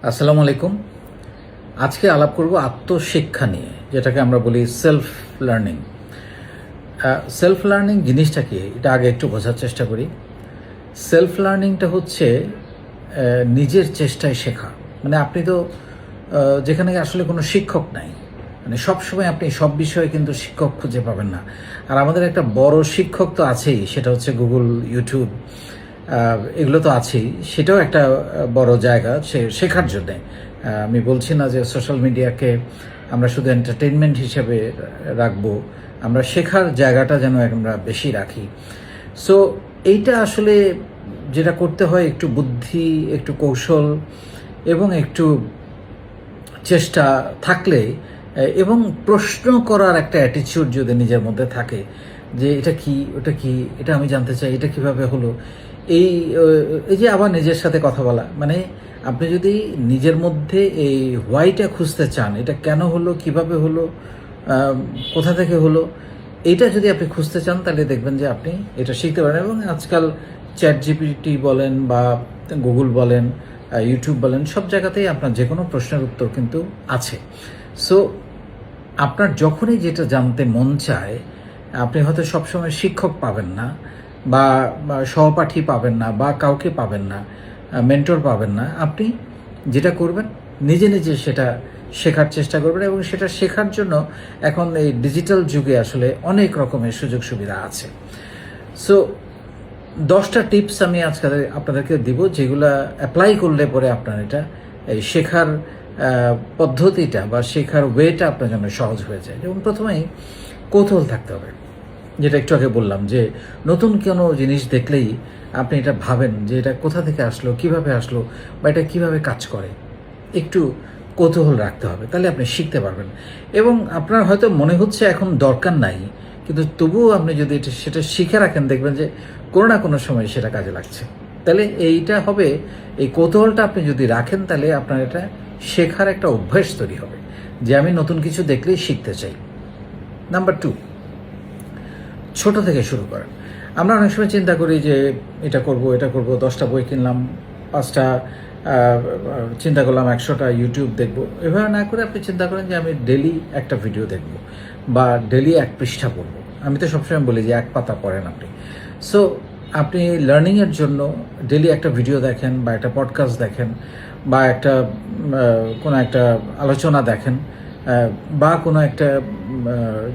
আসসালামু আলাইকুম। আজকে আলাপ করব আত্মশিক্ষা নিয়ে, যেটাকে আমরা বলি সেলফ লার্নিং। সেলফ লার্নিং জিনিসটা কি, এটা আগে একটু বোঝার চেষ্টা করি। সেলফ লার্নিংটা হচ্ছে নিজের চেষ্টায় শেখা। মানে আপনি তো যেখানে আসলে কোনো শিক্ষক নাই, মানে সবসময় আপনি সব বিষয়ে কিন্তু শিক্ষক খুঁজে পাবেন না। আর আমাদের একটা বড় শিক্ষক তো আছেই, সেটা হচ্ছে গুগল, ইউটিউব, এগুলো তো আছেই। সেটাও একটা বড় জায়গা শেখার জন্যে। আমি বলছি না যে সোশ্যাল মিডিয়াকে আমরা শুধু এন্টারটেনমেন্ট হিসেবে রাখবো, আমরা শেখার জায়গাটা যেন আমরা বেশি রাখি। সো এইটা আসলে যেটা করতে হয়, একটু বুদ্ধি, একটু কৌশল এবং একটু চেষ্টা থাকলে এবং প্রশ্ন করার একটা অ্যাটিটিউড যদি নিজের মধ্যে থাকে যে এটা কি, ওটা কি, এটা আমি জানতে চাই, এটা কিভাবে হলো, এই এই যে আবার নিজের সাথে কথা বলা, মানে আপনি যদি নিজের মধ্যে এই হোয়াইটা খুঁজতে চান, এটা কেন হলো, কিভাবে হলো, কোথা থেকে হলো, এইটা যদি আপনি খুঁজতে চান, তাহলে দেখবেন যে আপনি এটা শিখতে পারেন। এবং আজকাল চ্যাট জিপিটি বলেন বা গুগল বলেন, ইউটিউব বলেন, সব জায়গাতেই আপনার যে কোনো প্রশ্নের উত্তর কিন্তু আছে। সো আপনার যখনই যেটা জানতে মন চায়, আপনি হয়তো সবসময় শিক্ষক পাবেন না বা সহপাঠী পাবেন না বা কাউকে পাবেন না, মেন্টর পাবেন না। আপনি যেটা করবেন, নিজে নিজে সেটা শেখার চেষ্টা করবেন। এবং সেটা শেখার জন্য এখন এই ডিজিটাল যুগে আসলে অনেক রকমের সুযোগ সুবিধা আছে। সো 10টা টিপস আমি আজকে আপনাদেরকে দিব, যেগুলা অ্যাপ্লাই করলে পরে আপনার এটা এই শেখার পদ্ধতিটা বা শেখার ওয়েটা আপনার জন্য সহজ হয়ে যায়। যেমন প্রথমেই কৌতূহল থাকতে হবে, যেটা একটু আগে বললাম যে নতুন কোনো জিনিস দেখলেই আপনি এটা ভাবেন যে এটা কোথা থেকে আসলো, কিভাবে আসলো, বা এটা কিভাবে কাজ করে। একটু কৌতূহল রাখতে হবে, তাহলে আপনি শিখতে পারবেন। এবং আপনার হয়তো মনে হচ্ছে এখন দরকার নাই, কিন্তু তবুও আপনি যদি সেটা শিখে রাখেন, দেখবেন যে কোনো না কোনো সময় সেটা কাজে লাগছে। তাহলে এইটা হবে, এই কৌতূহলটা আপনি যদি রাখেন, তাহলে আপনার এটা শেখার একটা অভ্যাস তৈরি হবে যে আমি নতুন কিছু দেখলেই শিখতে চাই। নাম্বার 2, ছোট থেকে শুরু করেন। আমরা অনেক সময় চিন্তা করি যে এটা করব, এটা করব, 10টা বই কিনলাম, 5টা চিন্তা করলাম, 100টা ইউটিউব দেখব। এভাবে না করে আপনি চিন্তা করেন যে আমি ডেলি একটা ভিডিও দেখব বা ডেলি 1 পৃষ্ঠা পড়ব। আমি তো সবসময় বলি যে 1 পাতা পড়েন আপনি। সো আপনি লার্নিংয়ের জন্য ডেলি একটা ভিডিও দেখেন বা একটা পডকাস্ট দেখেন বা একটা কোনো একটা আলোচনা দেখেন বা কোনো একটা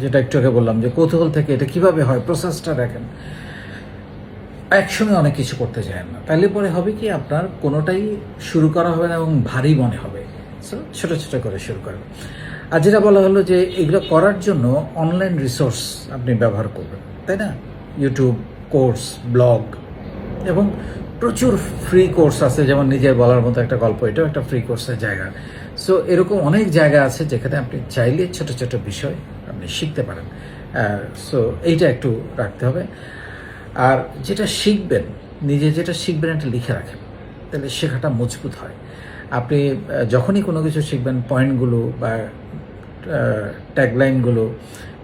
যেটা একটু আগে বললাম যে কৌতূহল থেকে এটা কিভাবে হয়, প্রসেসটা দেখেন। একসঙ্গে অনেক কিছু করতে চায় না, তাহলে পরে হবে কি, আপনার কোনোটাই শুরু করা হবে না এবং ভারী মনে হবে। সো ছোটো ছোটো করে শুরু করেন। আর যেটা বলা হলো যে এগুলো করার জন্য অনলাইন রিসোর্স আপনি ব্যবহার করবেন, তাই না? ইউটিউব, কোর্স, ব্লগ এবং প্রচুর ফ্রি কোর্স আছে। যেমন নিজের বলার মতো একটা গল্প, এটাও একটা ফ্রি কোর্সের জায়গা। সো এরকম অনেক জায়গা আছে যেখানে আপনি চাইলে ছোট ছোট বিষয় আপনি শিখতে পারেন। সো এইটা একটু রাখতে হবে। আর যেটা শিখবেন, নিজে যেটা শিখবেন এটা লিখে রাখেন, তাহলে শেখাটা মজবুত হয়। আপনি যখনই কোনো কিছু শিখবেন, পয়েন্টগুলো বা ট্যাগলাইনগুলো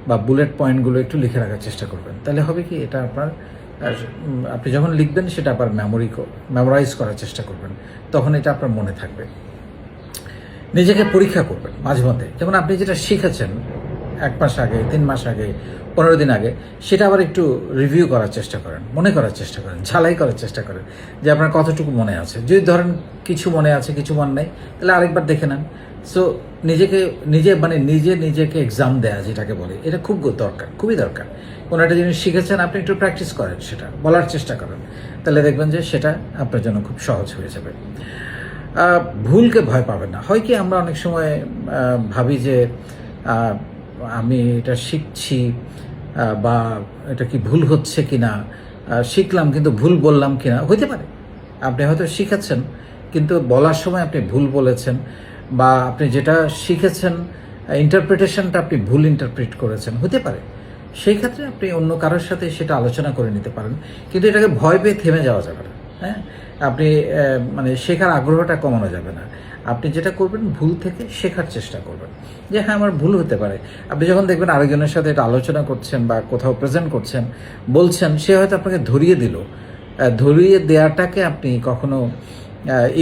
বা বুলেট পয়েন্টগুলো একটু লিখে রাখার চেষ্টা করবেন। তাহলে হবে কি, এটা আপনার আপনি যখন লিখবেন সেটা আবার মেমোরাইজ করার চেষ্টা করবেন, তখন এটা আপনার মনে থাকবে। নিজেকে পরীক্ষা করবেন মাঝে মধ্যে। যেমন আপনি যেটা শিখেছেন 1 মাস আগে, 3 মাস আগে, 15 দিন আগে, সেটা আবার একটু রিভিউ করার চেষ্টা করেন, মনে করার চেষ্টা করেন, ঝালাই করার চেষ্টা করেন যে আপনার কতটুকু মনে আছে। যদি ধরেন কিছু মনে আছে, কিছু মনে নেই, তাহলে আরেকবার দেখে নেন। সো নিজেকে এক্সাম দেয়া যেটাকে বলে, এটা খুব দরকার, খুবই দরকার। কোনো একটা জিনিস শিখেছেন, আপনি একটু প্র্যাকটিস করেন, সেটা বলার চেষ্টা করেন, তাহলে দেখবেন যে সেটা আপনার জন্য খুব সহজ হয়ে যাবে। ভুলকে ভয় পাবেন না। হয় কি, আমরা অনেক সময় ভাবি যে আমি এটা শিখছি বা এটা কি ভুল হচ্ছে কি না, শিখলাম কিন্তু ভুল বললাম কি না। হইতে পারে আপনি হয়তো শিখেছেন কিন্তু বলার সময় আপনি ভুল বলেছেন, বা আপনি যেটা শিখেছেন ইন্টারপ্রিটেশনটা আপনি ভুল ইন্টারপ্রিট করেছেন, হতে পারে। সেই ক্ষেত্রে আপনি অন্য কারোর সাথে সেটা আলোচনা করে নিতে পারেন, কিন্তু এটাকে ভয় পেয়ে থেমে যাওয়া যাবে না। হ্যাঁ, আপনি মানে শেখার আগ্রহটা কমানো যাবে না। আপনি যেটা করবেন, ভুল থেকে শেখার চেষ্টা করবেন যে হ্যাঁ, আমার ভুল হতে পারে। আপনি যখন দেখবেন আরেকজনের সাথে এটা আলোচনা করছেন বা কোথাও প্রেজেন্ট করছেন, বলছেন, সে হয়তো আপনাকে ধরিয়ে দিল, ধরিয়ে দেওয়াটাকে আপনি কখনো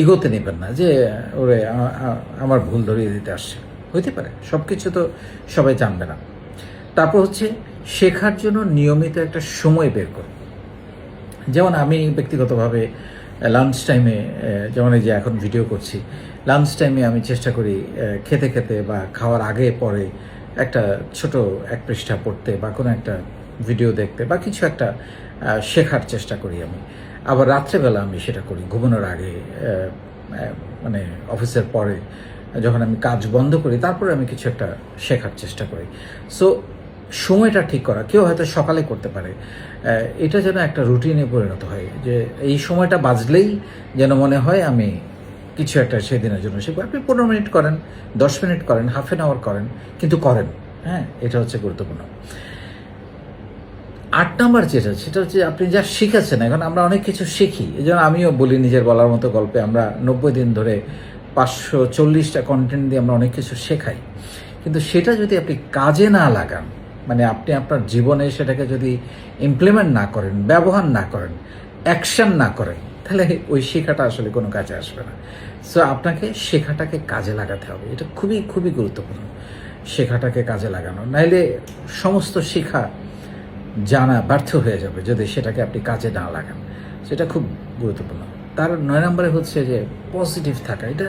ইগোতে নেবেন না যে ওরে আমার ভুল ধরিয়ে দিতে আসছে, হইতে পারে, সব কিছু তো সবাই জানবে না। তারপর হচ্ছে শেখার জন্য নিয়মিত একটা সময় বের করুন। যেমন আমি ব্যক্তিগতভাবে লাঞ্চ টাইমে, যেমন এই যে এখন ভিডিও করছি, লাঞ্চ টাইমে আমি চেষ্টা করি খেতে খেতে বা খাওয়ার আগে পরে একটা ছোট 1 পৃষ্ঠা পড়তে বা কোনো একটা ভিডিও দেখতে বা কিছু একটা শেখার চেষ্টা করি আমি। আবার রাত্রেবেলা আমি সেটা করি ঘুমানোর আগে, মানে অফিসের পরে যখন আমি কাজ বন্ধ করি তারপরে আমি কিছু একটা শেখার চেষ্টা করি। সো সময়টা ঠিক করা, কেউ হয়তো সকালে করতে পারে, এটা যেন একটা রুটিনে পরিণত হয় যে এই সময়টা বাজলেই যেন মনে হয় আমি কিছু একটা সেদিনের জন্য শিখবো। আপনি 15 মিনিট করেন, 10 মিনিট করেন, হাফ অ্যান আওয়ার করেন, কিন্তু করেন। হ্যাঁ, এটা হচ্ছে গুরুত্বপূর্ণ। 8 নাম্বার যেটা, সেটা হচ্ছে আপনি যা শিখেছেন, এখন আমরা অনেক কিছু শিখি, এই জন্য আমিও বলি নিজের বলার মতো গল্পে, আমরা 90 দিন ধরে 540টা কন্টেন্ট দিয়ে আমরা অনেক কিছু শেখাই, কিন্তু সেটা যদি আপনি কাজে না লাগান, মানে আপনি আপনার জীবনে সেটাকে যদি ইমপ্লিমেন্ট না করেন, ব্যবহার না করেন, অ্যাকশন না করেন, তাহলে ওই শেখাটা আসলে কোনো কাজে আসবে না। সো আপনাকে শেখাটাকে কাজে লাগাতে হবে, এটা খুবই খুবই গুরুত্বপূর্ণ, শেখাটাকে কাজে লাগানো। নাইলে সমস্ত শেখা জানা ব্যর্থ হয়ে যাবে যদি সেটাকে আপনি কাজে না লাগান, সেটা খুব গুরুত্বপূর্ণ। তার 9 নম্বরে হচ্ছে যে পজিটিভ থাকা। এটা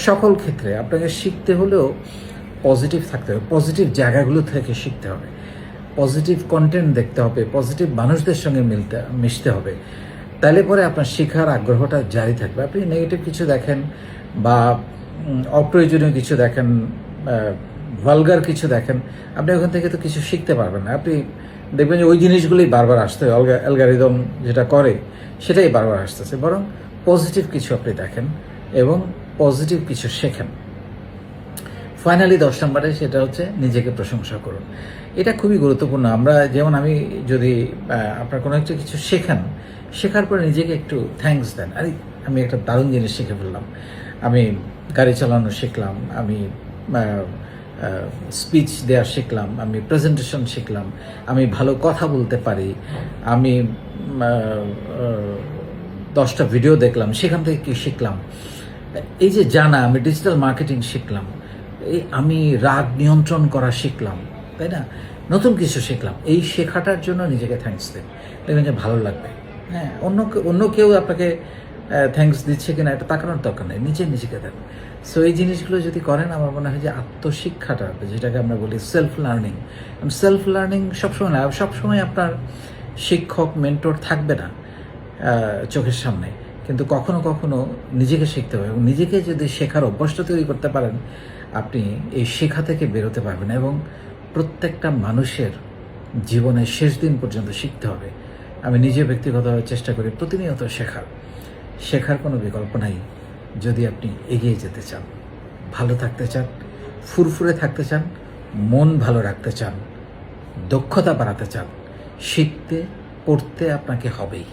সকল ক্ষেত্রে আপনাকে শিখতে হলেও পজিটিভ থাকতে হবে, পজিটিভ জায়গাগুলো থেকে শিখতে হবে, পজিটিভ কন্টেন্ট দেখতে হবে, পজিটিভ মানুষদের সঙ্গে মিশতে হবে, তাহলে পরে আপনার শেখার আগ্রহটা জারি থাকবে। আপনি নেগেটিভ কিছু দেখেন বা অপ্রয়োজনীয় কিছু দেখেন, ভালগার কিছু দেখেন, আপনি ওখান থেকে তো কিছু শিখতে পারবেন না। আপনি দেখবেন যে ওই জিনিসগুলোই বারবার আসতে, অ্যালগরিদম যেটা করে সেটাই বারবার আসতেছে। বরং পজিটিভ কিছু আপনি দেখেন এবং পজিটিভ কিছু শেখেন। ফাইনালি 10 নম্বরে সেটা হচ্ছে নিজেকে প্রশংসা করুন। এটা খুবই গুরুত্বপূর্ণ। আমরা যেমন, আমি যদি আপনার কোনো একটা কিছু শেখান, শেখার পরে নিজেকে একটু থ্যাঙ্কস দেন, আরে আমি একটা দারুণ জিনিস শিখে ফেললাম, আমি গাড়ি চালানো শিখলাম, আমি স্পিচ দেওয়া শিখলাম, আমি প্রেজেন্টেশন শিখলাম, আমি ভালো কথা বলতে পারি, আমি 10টা ভিডিও দেখলাম, সেখান থেকে কি শিখলাম, এই যে জানা, আমি ডিজিটাল মার্কেটিং শিখলাম, এই আমি রাগ নিয়ন্ত্রণ করা শিখলাম, তাই না, নতুন কিছু শিখলাম। এই শেখাটার জন্য নিজেকে থ্যাঙ্কস দেন, দেখবেন যে ভালো লাগবে। হ্যাঁ, অন্য কেউ আপনাকে থ্যাঙ্কস দিচ্ছে কিনা এটা তাকানোর দরকার নেই, নিজেকে দেন। সো এই জিনিসগুলো যদি করেন, আমার মনে হয় যে আত্মশিক্ষাটা, যেটাকে আমরা বলি সেলফ লার্নিং সবসময় না, সবসময় আপনার শিক্ষক মেন্টর থাকবে না চোখের সামনে, কিন্তু কখনো কখনো নিজেকে শিখতে হবে, এবং নিজেকে যদি শেখার অভ্যাসটা তৈরি করতে পারেন, আপনি এই শেখা থেকে বেরোতে পারবেন। এবং প্রত্যেকটা মানুষের জীবনের শেষ দিন পর্যন্ত শিখতে হবে। আমি নিজে ব্যক্তিগতভাবে চেষ্টা করি প্রতিনিয়ত শেখার কোনো বিকল্প নাই যদি আপনি এগিয়ে যেতে চান, ভালো থাকতে চান, ফুরফুরে থাকতে চান, মন ভালো রাখতে চান, দক্ষতা বাড়াতে চান, শিখতে পড়তে আপনাকে হবেই।